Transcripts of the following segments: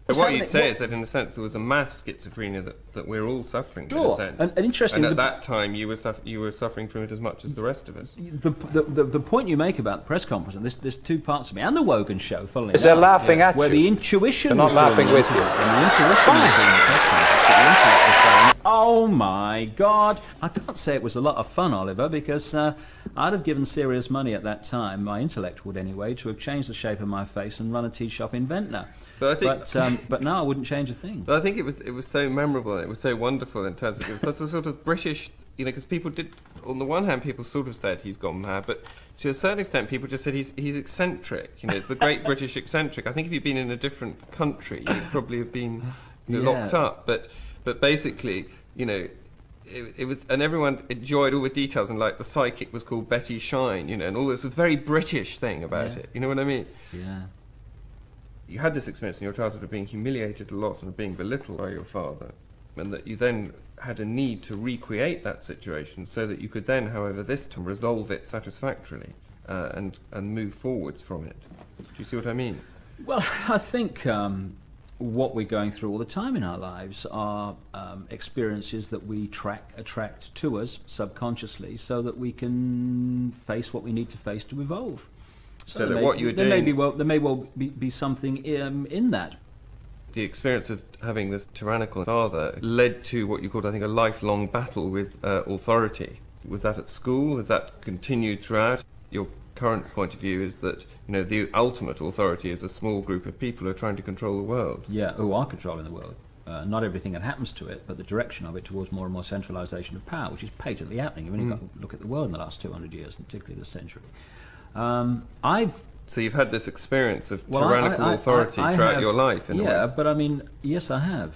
But what you'd say is that, in a sense, there was a mass schizophrenia that we're all suffering from, in a sense. And interesting. And at that time, you were suffering from it as much as the rest of us. The point you make about the press conference, and there's two parts of me, and the Wogan show, funnily enough. They're laughing at you. Where the intuition They're not laughing with you. And the intuition was doing the press conference, the intellect was saying, oh my God. I can't say it was a lot of fun, Oliver, because I'd have given serious money at that time, my intellect would anyway, to have changed the shape of my face and run a tea shop in Ventnor. But now I wouldn't change a thing. But I think it was so memorable and it was so wonderful in terms of it was such a sort of British, because people did, on the one hand, people sort of said he's gone mad, but to a certain extent, people just said he's eccentric. It's the great British eccentric. I think if you'd been in a different country, you'd probably have been locked up. But basically, it was, and everyone enjoyed all the details, and like the psychic was called Betty Shine, and all this very British thing about it. You know what I mean? Yeah. You had this experience in your childhood of being humiliated a lot and of being belittled by your father, and that you then had a need to recreate that situation so that you could then, however, this time resolve it satisfactorily and move forwards from it. Do you see what I mean? Well, I think what we're going through all the time in our lives are experiences that we attract to us subconsciously so that we can face what we need to face to evolve. So that what you were doing... There may well be something in that. The experience of having this tyrannical father led to what you called, I think, a lifelong battle with authority. Was that at school? Has that continued throughout? Your current point of view is that, the ultimate authority is a small group of people who are trying to control the world. Yeah, who are controlling the world. Not everything that happens to it, but the direction of it towards more and more centralisation of power, which is patently happening. You've only got to look at the world in the last 200 years, and particularly this century. So you've had this experience of tyrannical authority throughout your life, in a way. Yeah, but I mean, yes, I have.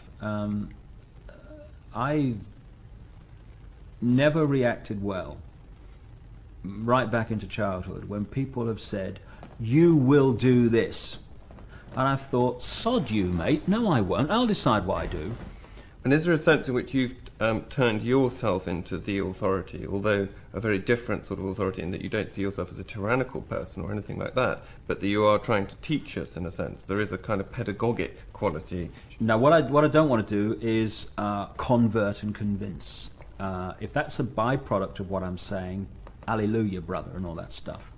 I've never reacted well, right back into childhood, when people have said, you will do this. And I've thought, sod you, mate. No, I won't. I'll decide what I do. And is there a sense in which you've turned yourself into the authority, although a very different sort of authority, in that you don't see yourself as a tyrannical person or anything like that, but that you are trying to teach us, in a sense? There is a kind of pedagogic quality. Now, what I don't want to do is convert and convince. If that's a byproduct of what I'm saying, hallelujah, brother, and all that stuff.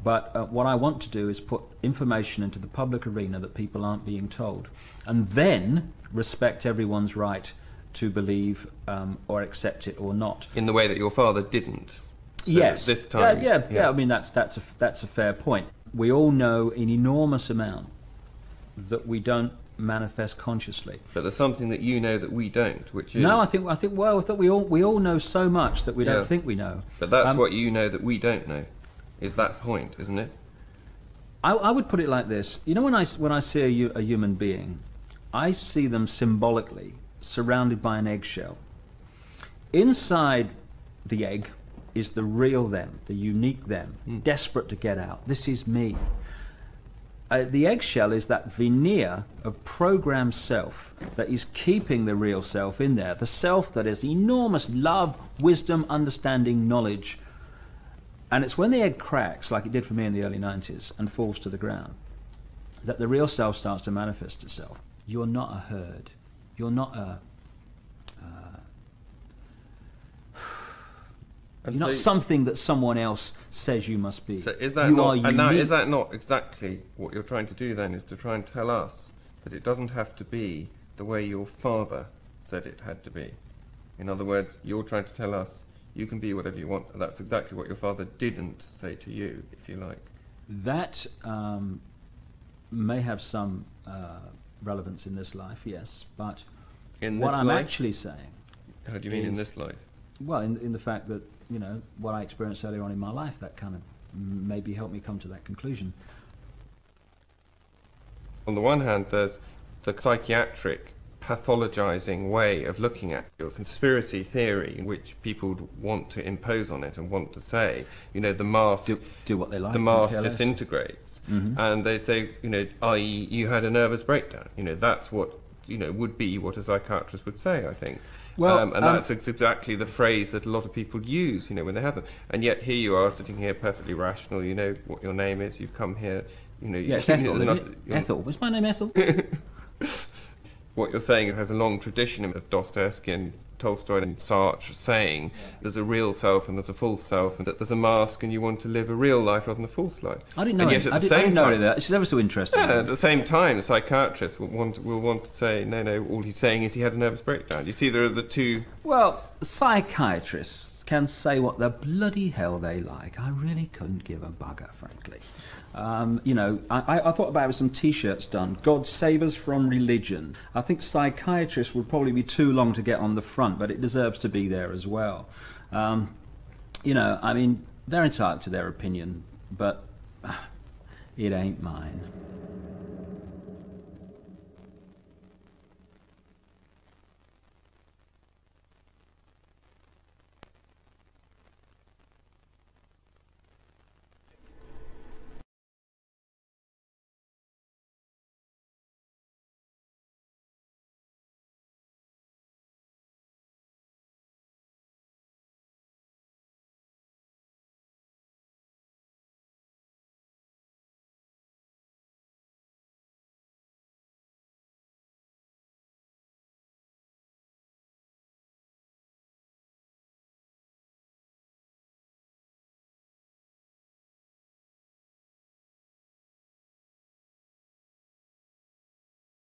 But what I want to do is put information into the public arena that people aren't being told, and then respect everyone's right to believe or accept it or not. In the way that your father didn't. So yes. This time. Yeah. I mean, that's a fair point. We all know an enormous amount that we don't manifest consciously. But there's something that you know that we don't, which is... No, I think we all know so much that we don't think we know. But that's what you know that we don't know. Is that point, isn't it? I would put it like this. When I see a human being, I see them symbolically surrounded by an eggshell. Inside the egg is the real them, the unique them, desperate to get out. This is me. The eggshell is that veneer of programmed self that is keeping the real self in there, the self that has enormous love, wisdom, understanding, knowledge. And it's when the egg cracks, like it did for me in the early 90s, and falls to the ground, that the real self starts to manifest itself. You're not a herd. You're not you're not something that someone else says you must be. So is that is that not exactly what you're trying to do then, is to try and tell us that it doesn't have to be the way your father said it had to be? In other words, you're trying to tell us you can be whatever you want, and that's exactly what your father didn't say to you, if you like. That may have some relevance in this life, yes, but what I'm actually saying... How do you mean in this life? Well, in the fact that, what I experienced earlier on in my life, that kind of maybe helped me come to that conclusion. On the one hand, there's the psychiatric pathologizing way of looking at your conspiracy theory, in which people want to impose on it and want to say, the mask do what they like. The mask disintegrates, and they say, i.e., you had a nervous breakdown. That's what would be what a psychiatrist would say, I think. Well, and that's exactly the phrase that a lot of people use, when they have them. And yet here you are sitting here perfectly rational. You know what your name is. You've come here. Yes, Ethel. Ethel. Was my name Ethel? what you're saying has a long tradition of Dostoevsky and Tolstoy and Sartre saying there's a real self and there's a false self, and that there's a mask and you want to live a real life rather than a false life. I didn't know and yet it. at the I same didn't know time, that. It's ever so interesting. yeah, at the same time, psychiatrists will want to say, no, all he's saying is he had a nervous breakdown. You see, there are the two... Well, psychiatrists can say what the bloody hell they like. I really couldn't give a bugger, frankly. I thought about having some T-shirts done. God save us from religion. I think psychiatrists would probably be too long to get on the front, but it deserves to be there as well. They're entitled to their opinion, but it ain't mine.